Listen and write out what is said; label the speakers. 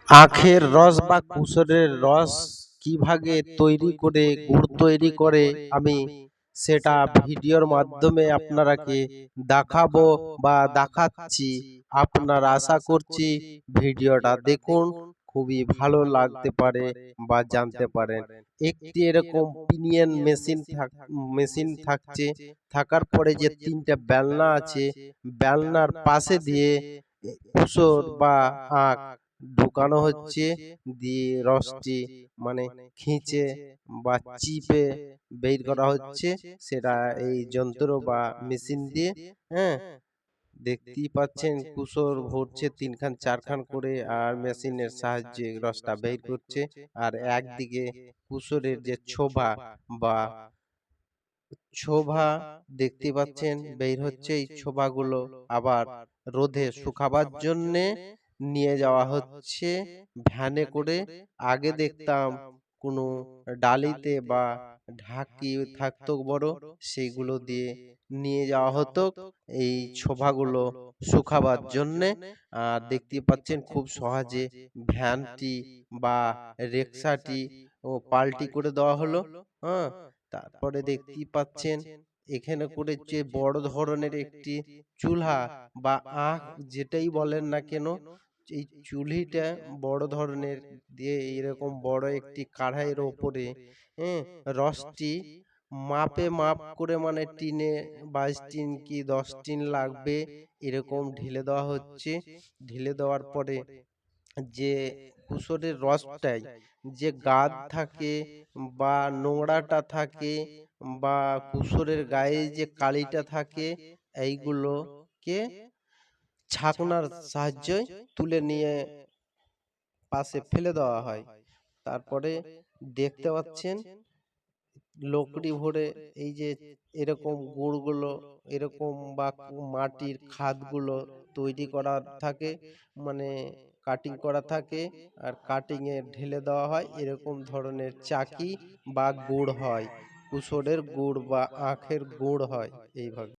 Speaker 1: আখের রস বা কুশরের রস কিভাবে তৈরি করে গুড় তৈরি করে আমি সেটা ভিডিওর মাধ্যমে আপনারাকে দেখাবো বা দেখাচ্ছি। আপনারা আশা করছি ভিডিওটা দেখুন, খুবই ভালো লাগতে পারে বা জানতে পারেন। একটি এরকম পিনিয়ন মেশিন থাকছে, থাকার পরে যে তিনটা বেলনা আছে, বেলনার পাশে দিয়ে কুশর বা আখ ঢুকানো হচ্ছে, দিয়ে রসটি মানে খিঁচে বা চিপে বের করা হচ্ছে, সেটা এই যন্ত্র বা মেশিন দিয়ে। হ্যাঁ, দেখতেই পাচ্ছেন কুশর ভরছে তিনখান চারখান করে, আর মেশিনের সাহায্যে রসটা বের করছে। আর একদিকে কুশরের যে ছোবা বা ছোবা দেখতে পাচ্ছেন বের হচ্ছে, এই ছোবাগুলো আবার রোদে শুকাবার জন্যে নিয়ে যাওয়া হচ্ছে ভ্যানে করে। আগে দেখতাম কোনো ডালিতে বা ঢাকি থাকতো বড়, সেইগুলো দিয়ে নিয়ে যাওয়া হতো এই ছোবাগুলো শুকাবার জন্যে। আর দেখতে পাচ্ছেন খুব সহজে ভ্যানটি বা রিক্সাটি ও পাল্টি করে দেওয়া হলো। হ্যাঁ, তারপরে দেখতেই পাচ্ছেন এখানে করে যে বড় ধরনের একটি চুলহা বা আখ যেটাই বলেন না কেন, এই চুল্হিটা বড় ধরনের দিয়ে এরকম বড় একটি কাড়াইয়ের ওপরে রসটি মাপে মাপ করে, মানে টিনে 22 টিন কি 10 টিন লাগবে এরকম ঢেলে দেওয়া হচ্ছে। ঢেলে দেওয়ার পরে যে কুশরের রসটাই যে গাদ থাকে বা নোংরাটা থাকে বা কুশরের গায়ে যে কালিটা থাকে, এইগুলোকে ছাকনার সাহায্যে তুলে নিয়ে পাশে ফেলে দেওয়া হয়। তারপরে দেখতে পাচ্ছেন লকড়ি ভরে এই যে এরকম গুড়গুলো এরকম বা মাটির খাদগুলো তৈরি করা থাকে, মানে কাটিং করা থাকে, আর কাটিং এ ঢেলে দেওয়া হয়। এরকম ধরনের চাকি বা গুড় হয়, কুশরের গুড় বা আখের গুড় হয় এইভাবে।